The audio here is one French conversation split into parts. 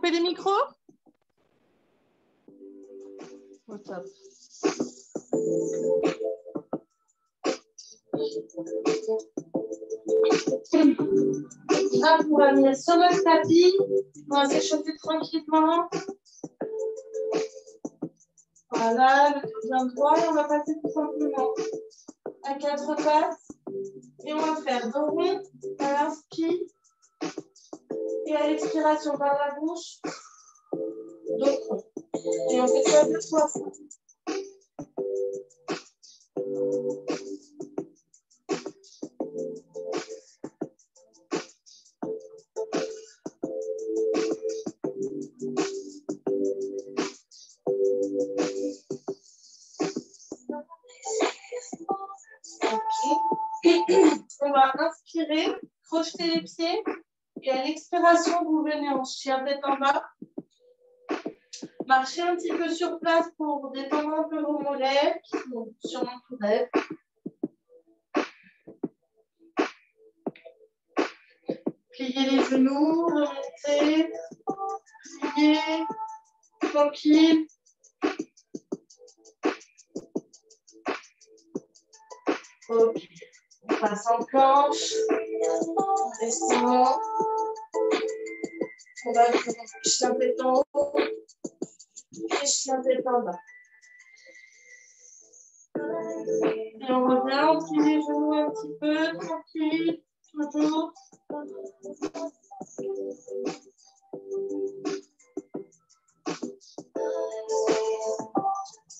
couper les micros? Au top. Là, on va venir sur notre tapis. On va s'échauffer tranquillement. Voilà, le dos bien droit. Et on va passer tout simplement à 4 pattes. Et on va faire dos rond à l'inspire. Et à l'expiration par la bouche, dos rond. Et on fait ça 2 fois. On va inspirer, crocheter les pieds et à l'expiration, vous venez en chien tête en bas. Marchez un petit peu sur place pour détendre un peu vos mollets, donc sûrement tout rêve. Pliez les genoux, remontez, pliez, tranquille. Ok. On passe en planche, on descend, on va faire chien tête en haut et chien tête en bas. Et on revient, on plie les genoux un petit peu, tranquille, toujours.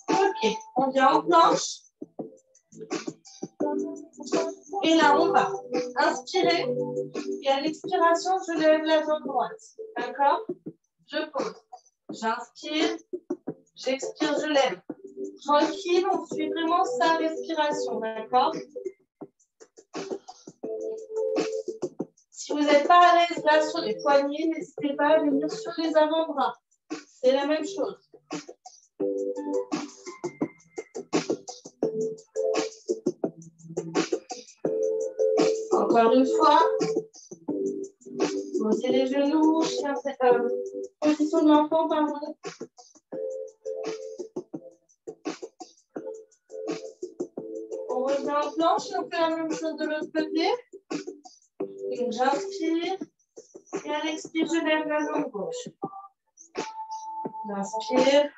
Ok, on vient en planche. Et là, on va inspirer. Et à l'expiration, je lève la jambe droite. D'accord? Je pose. J'inspire. J'expire, je lève. Tranquille, on suit vraiment sa respiration. D'accord? Si vous n'êtes pas à l'aise là sur les poignets, n'hésitez pas à venir sur les avant-bras. C'est la même chose. Encore une fois, posez les genoux, position de l'enfant, pardon. On revient en planche et on fait la même chose de l'autre côté. Donc j'inspire et à l'expire, je lève la jambe gauche. J'inspire.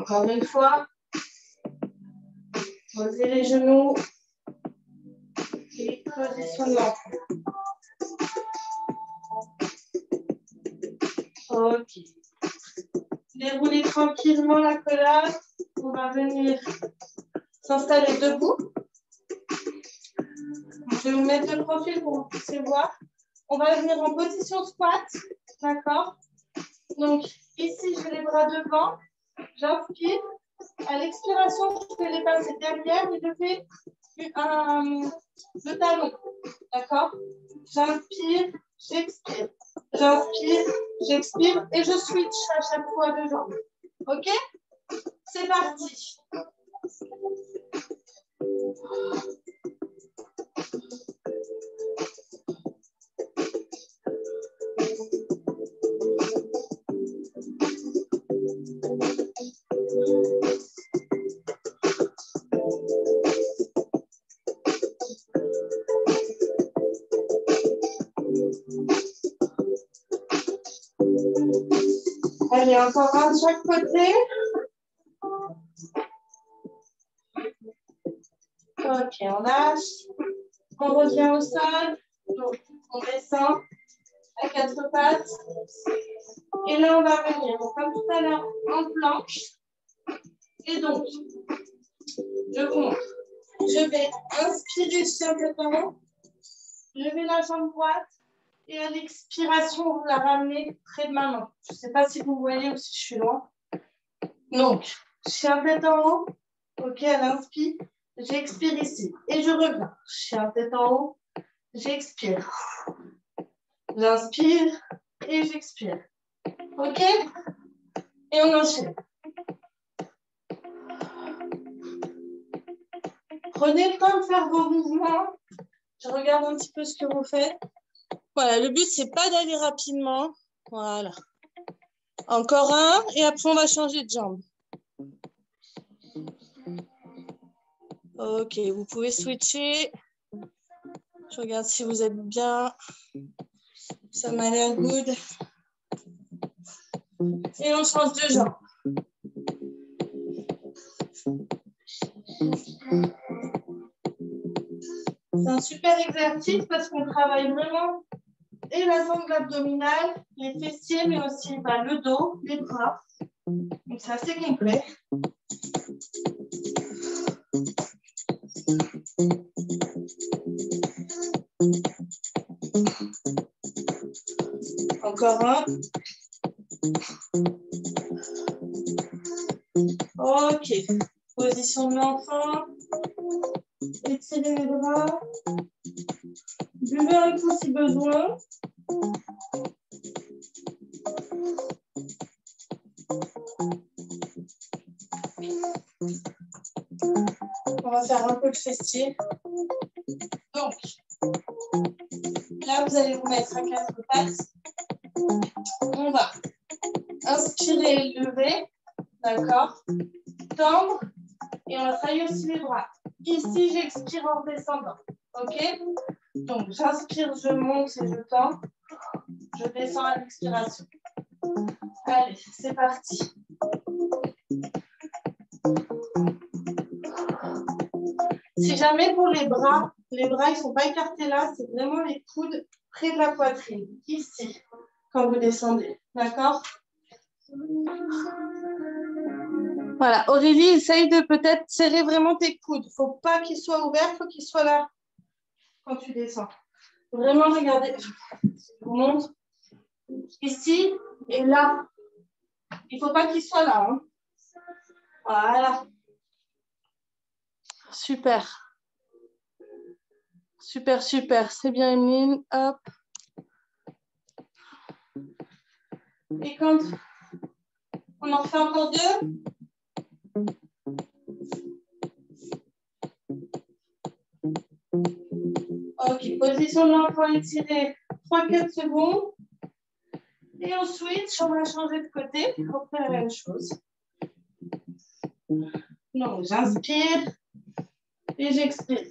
Encore une fois, posez les genoux et positionnement. Ok. Déroulez tranquillement la collade. On va venir s'installer debout. Je vais vous mettre de profil pour que vous puissiez voir. On va venir en position squat. D'accord? Donc, ici, je fais les bras devant. J'inspire. À l'expiration, je fais les passer derrière et je fais le talon. D'accord? J'inspire, j'expire. J'inspire, j'expire et je switch à chaque fois de jambes. OK? C'est parti. Allez, encore un de chaque côté. Ok, on lâche. On revient au sol. Donc, on descend à 4 pattes. Et là, on va venir, comme tout à l'heure, en planche. Et donc, je vous montre. Je vais inspirer chien tête en haut. Lever la jambe droite. Et à l'expiration, vous la ramenez près de ma main. Je ne sais pas si vous voyez ou si je suis loin. Donc, chien tête en haut. Ok, à l'inspire. J'expire ici. Et je reviens. Chien tête en haut. J'expire. J'inspire et j'expire. Ok? Et on enchaîne. Prenez le temps de faire vos mouvements. Je regarde un petit peu ce que vous faites. Voilà, le but, c'est pas d'aller rapidement. Voilà. Encore un, et après, on va changer de jambe. Ok, vous pouvez switcher. Je regarde si vous êtes bien. Ça m'a l'air good. Et on change de jambe. C'est un super exercice parce qu'on travaille vraiment et la sangle abdominale, les fessiers, mais aussi le dos, les bras. Donc c'est assez complet. Encore un. Ok. Position de l'enfant. Étirez les bras. Buvez un coup si besoin. On va faire un peu de fessier. Donc, là, vous allez vous mettre à quatre pattes. On va inspirer et lever. D'accord. Tendre. Et on va travailler aussi les bras. Ici, j'expire en descendant. OK? Donc, j'inspire, je monte et je tends. Je descends à l'expiration. Allez, c'est parti. Si jamais pour les bras, ils ne sont pas écartés là, c'est vraiment les coudes près de la poitrine, ici, quand vous descendez. D'accord? Voilà, Aurélie, essaye de peut-être serrer vraiment tes coudes. Il ne faut pas qu'ils soient ouverts, il faut qu'ils soient là quand tu descends. Vraiment, regardez, je vous montre. Ici et là. Il ne faut pas qu'ils soient là. Hein. Voilà. Super. Super, super. C'est bien, Emeline. Hop. Et quand on en fait encore deux. Ok, position de l'enfant étirée. 3-4 secondes. Et on switch, on va changer de côté. On fait la même chose. Donc, j'inspire et j'expire.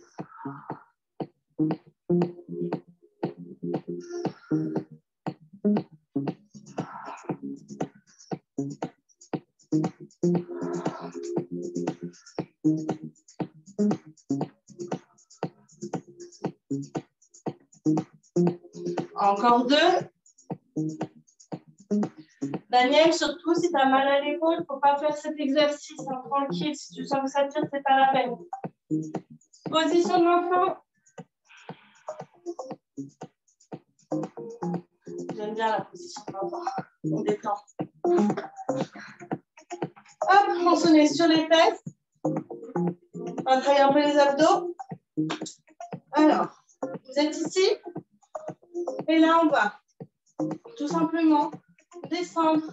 Encore deux. Daniel, surtout si tu as mal à l'épaule, il ne faut pas faire cet exercice. Hein, tranquille, si tu sens que ça tire, ce n'est pas la peine. Position de l'enfant. J'aime bien la position de l'enfant. On détend. Hop, on se met sur les fesses. On va travailler un peu les abdos. Alors, vous êtes ici. Et là, on va tout simplement descendre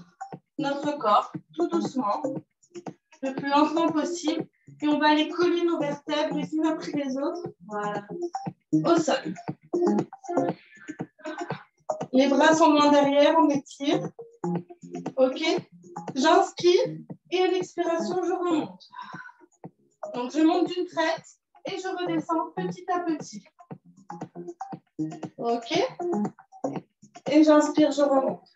notre corps tout doucement, le plus lentement possible. Et on va aller coller nos vertèbres les unes après les autres. Voilà. Au sol. Les bras sont loin derrière, on étire. OK. J'inspire et à l'expiration, je remonte. Donc, je monte d'une traite et je redescends petit à petit. OK. Et j'inspire, je remonte.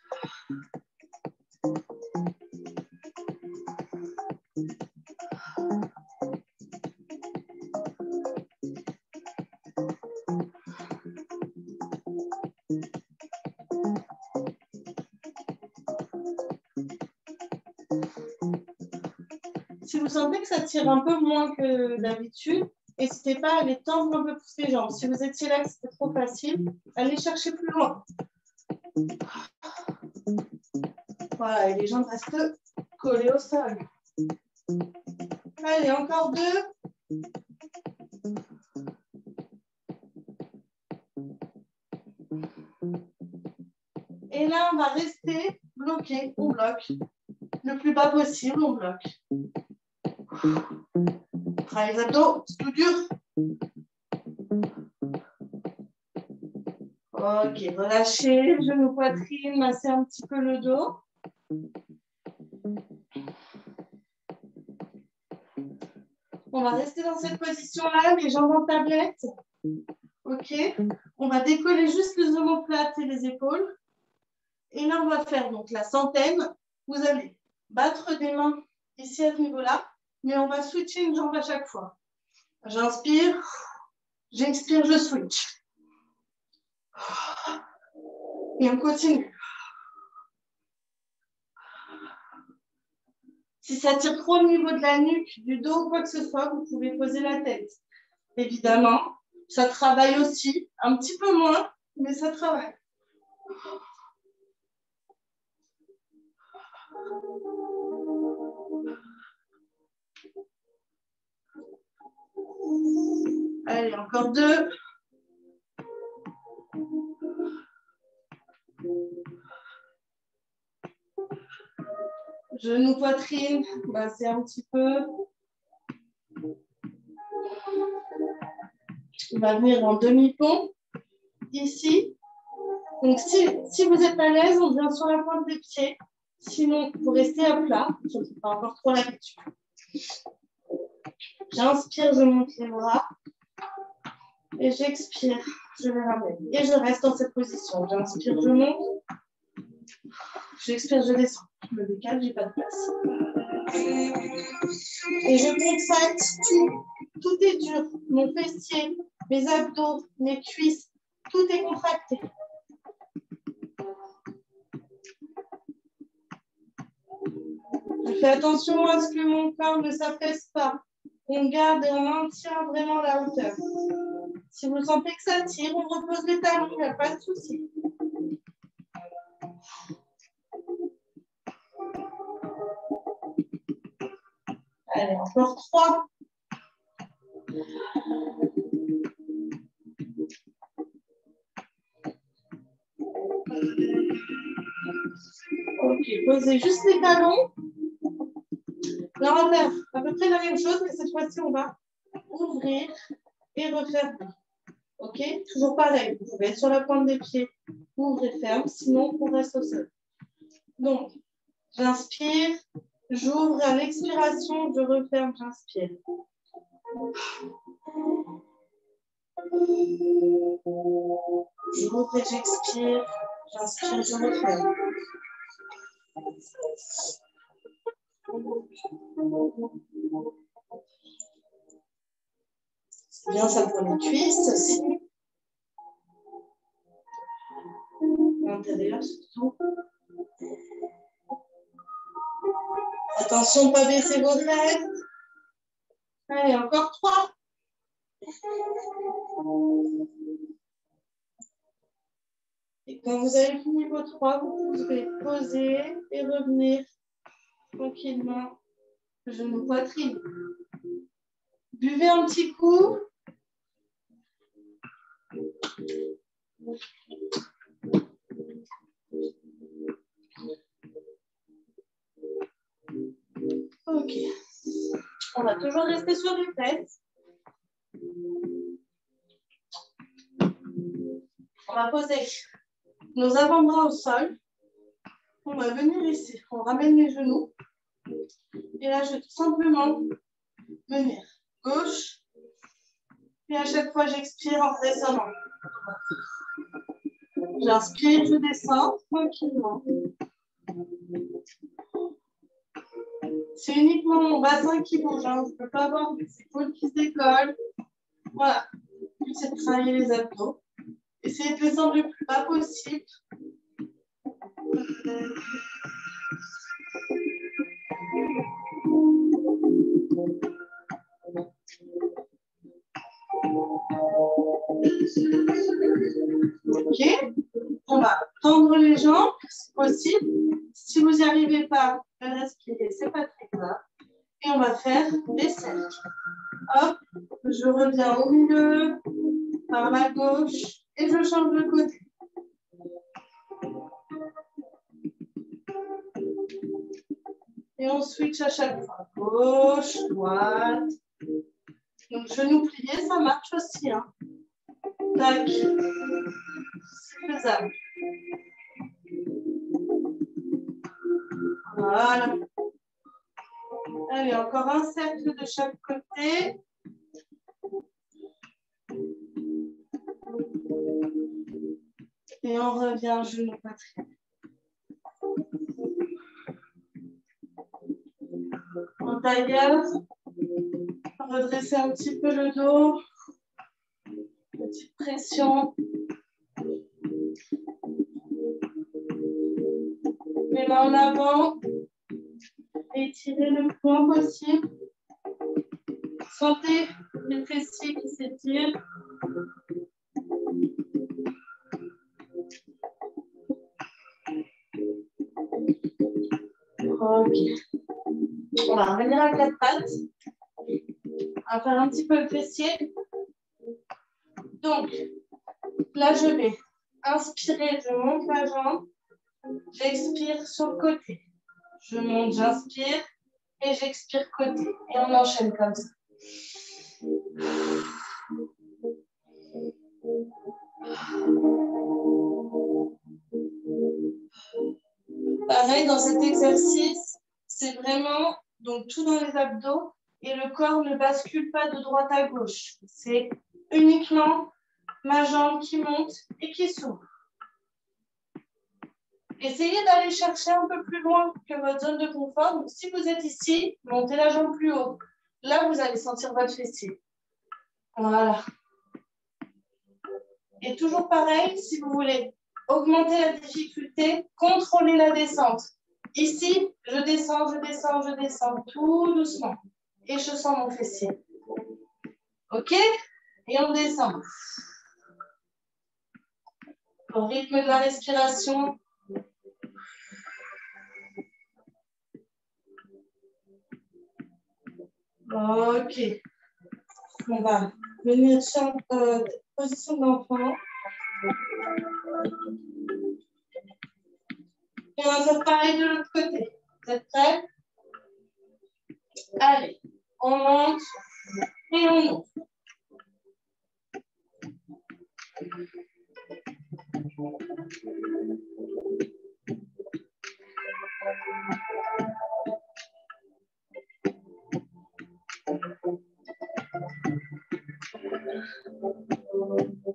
Si vous sentez que ça tire un peu moins que d'habitude, n'hésitez pas à aller tendre un peu plus les jambes. Si vous étiez là que c'était trop facile, allez chercher plus loin. Voilà, et les jambes restent collées au sol. Allez, encore deux. Et là, on va rester bloqué. On bloque. Le plus bas possible, on bloque. fera les abdos, c'est tout dur. Ok, relâchez, genou, poitrine, massez un petit peu le dos. On va rester dans cette position-là, les jambes en tablette. Ok, on va décoller juste les omoplates et les épaules. Et là, on va faire donc la centaine. Vous allez battre des mains ici à ce niveau-là, mais on va switcher une jambe à chaque fois. J'inspire, j'expire, je switch. Et on continue. Si ça tire trop au niveau de la nuque, du dos ou quoi que ce soit, vous pouvez poser la tête. Évidemment, ça travaille aussi, un petit peu moins, mais ça travaille. Allez, encore 2. Genou, poitrine, c'est un petit peu. On va venir en demi-pont, ici. Donc, si vous êtes à l'aise, on vient sur la pointe des pieds. Sinon, vous restez à plat. Je ne fais pas encore trop l'habitude. J'inspire, je monte les bras. Et j'expire, je les ramène. Et je reste dans cette position. J'inspire, je monte. J'expire, je descends. Je me décale, je n'ai pas de place. Et je contracte tout. Tout est dur. Mon fessier, mes abdos, mes cuisses, tout est contracté. Je fais attention à ce que mon corps ne s'affaisse pas. On garde et on maintient vraiment la hauteur. Si vous sentez que ça tire, on repose les talons, il n'y a pas de souci. Allez, encore 3. Ok, posez juste les talons. Là, on va faire à peu près la même chose, mais cette fois-ci, on va ouvrir et refermer. Ok, toujours pareil. Vous pouvez être sur la pointe des pieds, ouvre et ferme, sinon on reste au sol. Donc, j'inspire, j'ouvre à l'expiration, je referme, j'inspire. J'ouvre et j'expire, j'inspire, je referme. C'est bien ça pour les cuisses aussi. L'intérieur surtout. Attention, pas baisser vos têtes. Allez, encore 3. Et quand vous avez fini vos 3, vous pouvez poser et revenir tranquillement. Genou, poitrine. Buvez un petit coup. Ok. On va toujours rester sur les fesses. On va poser nos avant-bras au sol. On va venir ici. On ramène les genoux. Et là, je vais tout simplement venir gauche. Et à chaque fois, j'expire en descendant. J'inspire, je descends tranquillement. C'est uniquement mon bassin qui bouge. Hein. Je ne peux pas avoir des épaules qui se décollent. Voilà. Le but, c'est de travailler les abdos. Essayez de descendre le plus bas possible. Ok. On va tendre les jambes, si possible. Si vous n'y arrivez pas, respirez, c'est pas très grave. Et on va faire des cercles. Hop, je reviens au milieu, par la gauche, et je change de côté. Et on switch à chaque fois. Gauche, droite. Donc, genou plié, ça marche aussi. Hein. Tac. C'est faisable. Voilà. Allez, encore un cercle de chaque côté. Et on revient genou poitrine. En tailleur, redresser un petit peu le dos. Petite pression. Les mains en avant. Étirez le plus loin possible. Sentez les fessiers qui s'étirent. Ok. On va revenir à quatre pattes. On va faire un petit peu le fessier. Donc, là, je vais inspirer, je monte la jambe. J'expire sur le côté. Je monte, j'inspire et j'expire côté. Et on enchaîne comme ça. Pareil, dans cet exercice, c'est vraiment donc tout dans les abdos et le corps ne bascule pas de droite à gauche. C'est uniquement ma jambe qui monte et qui s'ouvre. Essayez d'aller chercher un peu plus loin que votre zone de confort. Donc, si vous êtes ici, montez la jambe plus haut. Là, vous allez sentir votre fessier. Voilà. Et toujours pareil, si vous voulez augmenter la difficulté, contrôlez la descente. Ici, je descends, je descends, je descends, tout doucement. Et je sens mon fessier. OK? Et on descend. Au rythme de la respiration. OK. On va venir sur position d'enfant. Et on va faire pareil de l'autre côté. Vous êtes prêts? Allez, on monte et on monte.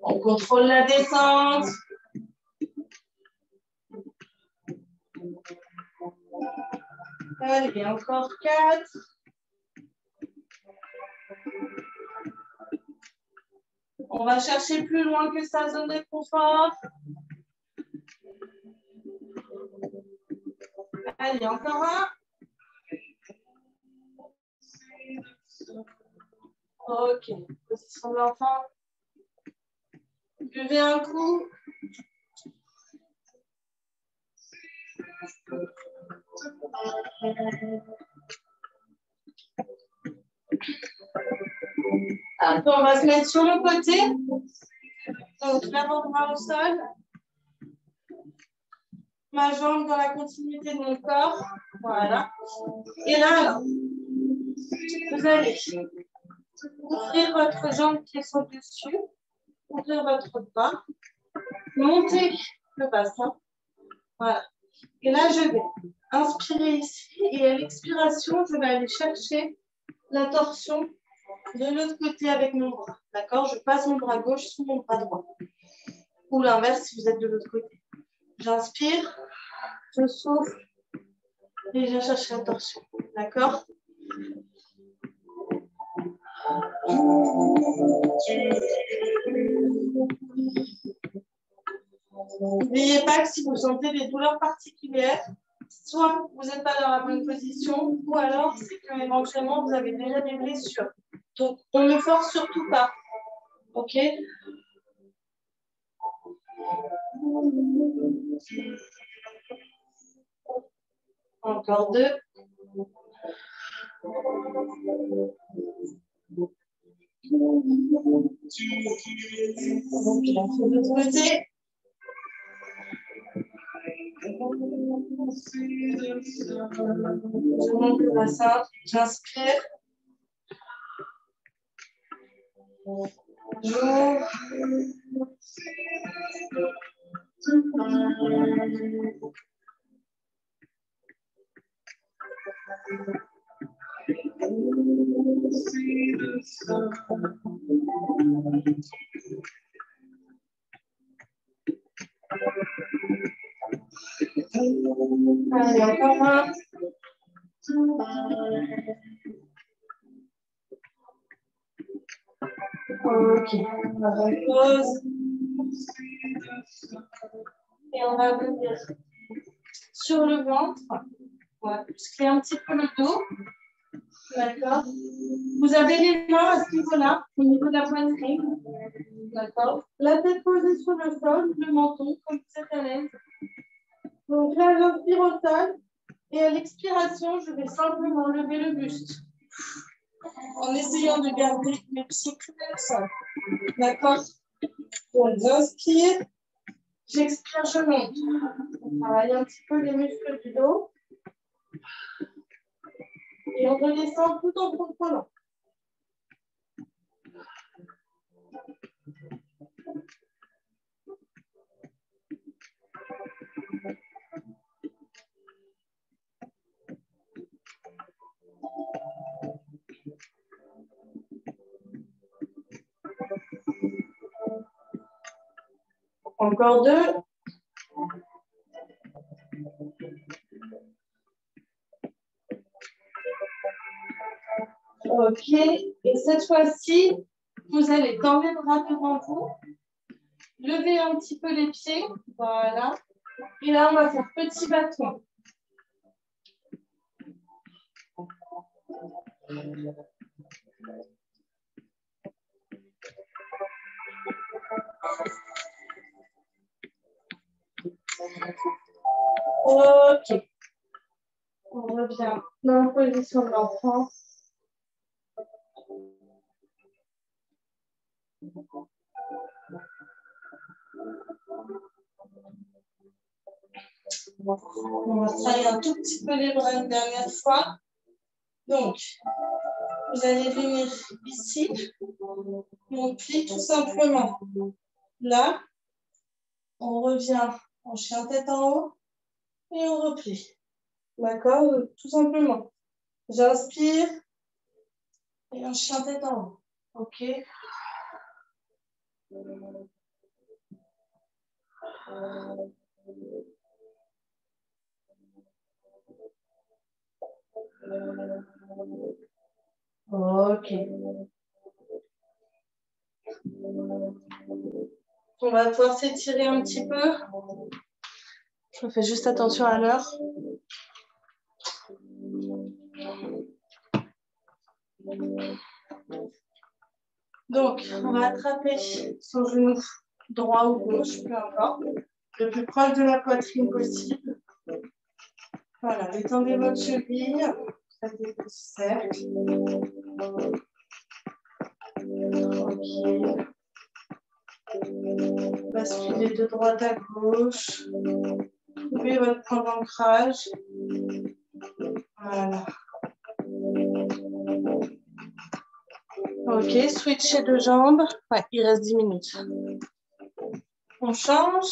On contrôle la descente. Allez, encore 4. On va chercher plus loin que sa zone de confort. Allez, encore un. Ok, position de l'enfant. Buvez un coup. Après, on va se mettre sur le côté. Donc, l'avant-bras au sol. Ma jambe dans la continuité de mon corps. Voilà. Et là, vous allez ouvrir votre jambe qui est sur le dessus. Ouvrir votre bras. Monter le bassin. Voilà. Et là, je vais inspirer ici. Et à l'expiration, je vais aller chercher la torsion de l'autre côté avec mon bras. D'accord? Je passe mon bras gauche sous mon bras droit. Ou l'inverse si vous êtes de l'autre côté. J'inspire, je souffle et je viens chercher la torsion. D'accord? N'oubliez pas que si vous sentez des douleurs particulières, soit vous n'êtes pas dans la bonne position, ou alors c'est que éventuellement vous avez déjà des blessures. Donc, on ne force surtout pas. OK? Encore 2. Donc, il en faut de l'autre côté. Je monte le bassin, j'inspire. Bonjour. Allez, encore un. Ok, on va pause. Et on va venir sur le ventre. On va muscler un petit peu le dos. D'accord. Vous avez les mains à ce niveau-là, au niveau de la poitrine. D'accord. La tête posée sur le sol, le menton, comme vous êtes à l'aise. Donc là, j'inspire au sol. Et à l'expiration, je vais simplement lever le buste. En essayant de garder mes pieds clés au sol. D'accord. Donc, j'inspire. J'expire, je monte. On travaille un petit peu les muscles du dos. Et on redescend tout en contrôlant. Encore deux. Ok. Et cette fois-ci, vous allez tendre les bras devant vous. Levez un petit peu les pieds. Voilà. Et là, on va faire petit bâton. Ok. On revient dans la position de l'enfant. On va travailler un tout petit peu les bras une dernière fois. Donc, vous allez venir ici. On plie tout simplement. Là, on revient en chien tête en haut et on replie. D'accord? Tout simplement. J'inspire et un chien tête en haut. Ok? Ok. On va pouvoir s'étirer un petit peu. Je fais juste attention à l'heure. Donc, on va attraper son genou droit ou gauche, peu importe, le plus proche de la poitrine possible. Voilà, étendez votre cheville, faites des petits cercles. Tranquille. Basculez de droite à gauche. Trouvez votre point d'ancrage. Voilà. Ok, switchez de jambes. Ouais, il reste 10 minutes. On change.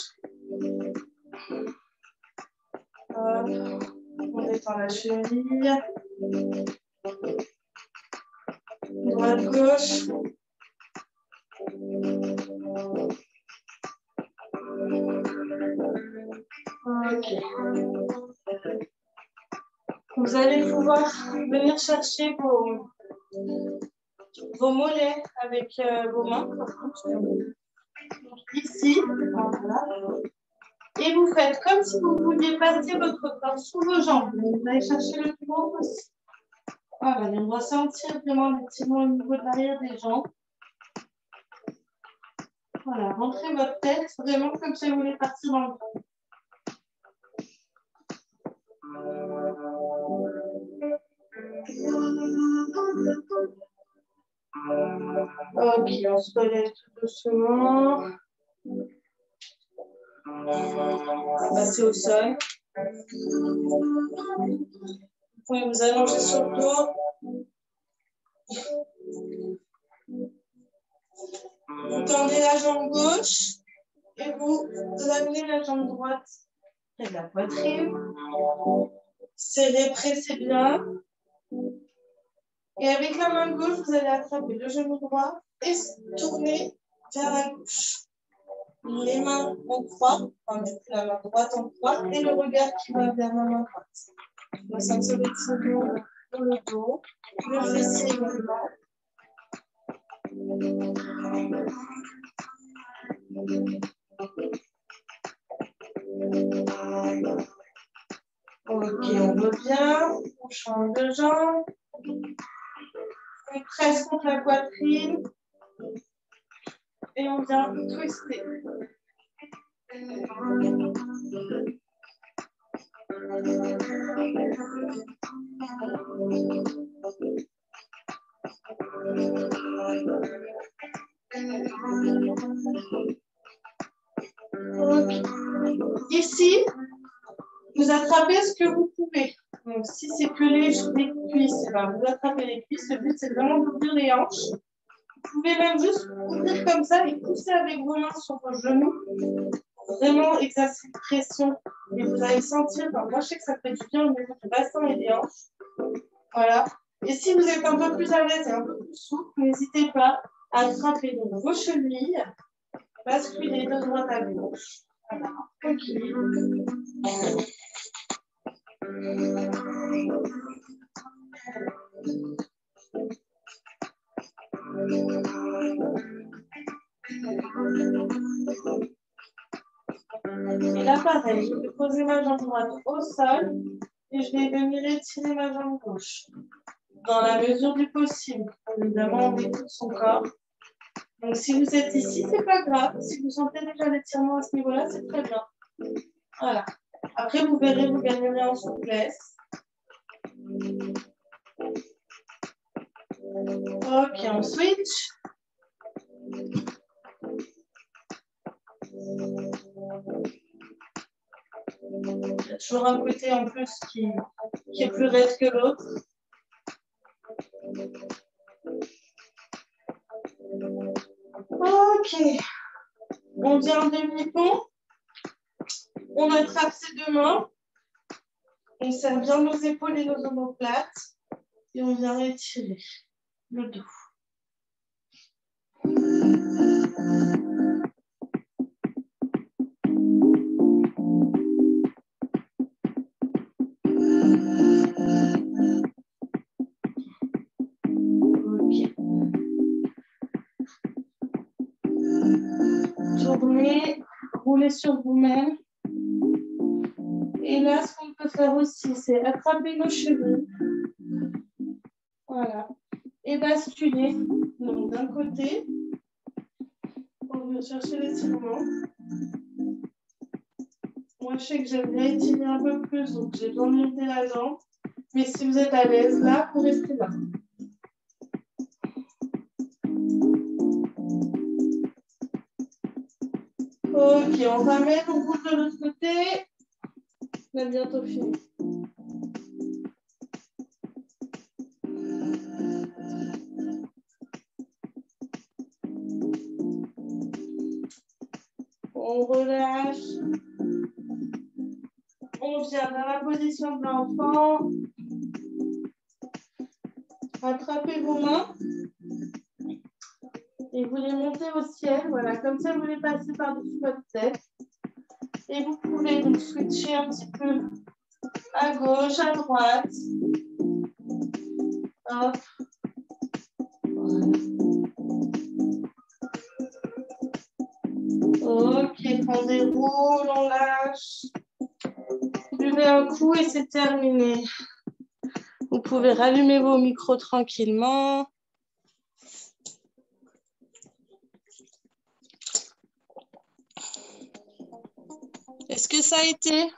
On détend la cheville. Droite, gauche. Ok. Vous allez pouvoir venir chercher vos mollets avec vos mains. Ici. Voilà. Et vous faites comme si vous vouliez passer votre corps sous vos jambes. Vous allez chercher le plus grand possible. Voilà, on va sentir vraiment les petits mots au niveau de l'arrière des jambes. Voilà, rentrez votre tête vraiment comme si vous voulez partir dans le dos. Ok, on se relève tout doucement. On va passer au sol. Vous pouvez vous allonger sur le dos. Vous tendez la jambe gauche et vous amenez la jambe droite près de la poitrine. Serrez, pressez bien. Et avec la main gauche, vous allez attraper le genou droit et tourner vers la gauche. Les mains en croix, enfin, la main droite en croix et le regard qui va vers la main droite. On va sentir le tirement dans le dos, le fessier également. Ok, on revient, on change de jambe. On presse contre la poitrine et on vient twister. Okay. Ici, vous attrapez ce que vous pouvez. Donc, si c'est que les cuisses, ben, vous attrapez les cuisses. Le but, c'est vraiment d'ouvrir les hanches. Vous pouvez même juste ouvrir comme ça et pousser avec vos mains sur vos genoux. Vraiment exercer de pression. Et vous allez sentir, ben, moi je sais que ça fait du bien au niveau du bassin et des hanches. Voilà. Et si vous êtes un peu plus à l'aise et un peu plus souple, n'hésitez pas à attraper donc vos chevilles, basculer de droite à gauche. Voilà. Ok. Et là, pareil, je vais poser ma jambe droite au sol et je vais venir étirer ma jambe gauche. Dans la mesure du possible. Évidemment, on écoute son corps. Donc, si vous êtes ici, c'est pas grave. Si vous sentez déjà l'étirement à ce niveau-là, c'est très bien. Voilà. Après, vous verrez, vous gagnerez en souplesse. Ok, on switch. Il y a toujours un côté en plus qui est plus raide que l'autre. Ok. On vient en demi-pont. On attrape ses deux mains. On serre bien nos épaules et nos omoplates. Et on vient étirer le dos. Ok. Tournez, roulez sur vous-même. Et là, ce qu'on peut faire aussi, c'est attraper nos chevilles. Voilà. Et basculer. Donc, d'un côté, on va chercher l'étirement. Moi, je sais que j'aime bien étirer un peu plus, donc j'ai besoin de monter la jambe. Mais si vous êtes à l'aise là, vous restez là. Ok, on ramène, on bouge de l'autre côté. On a bientôt fini. On relâche. On vient dans la position de l'enfant. Attrapez vos mains. Et vous les montez au ciel. Voilà, comme ça, vous les passez par-dessus votre tête. Et vous pouvez donc switcher un petit peu à gauche, à droite. Hop. Ok, on déroule, on lâche. Buvez un coup et c'est terminé. Vous pouvez rallumer vos micros tranquillement. Est-ce que ça a été?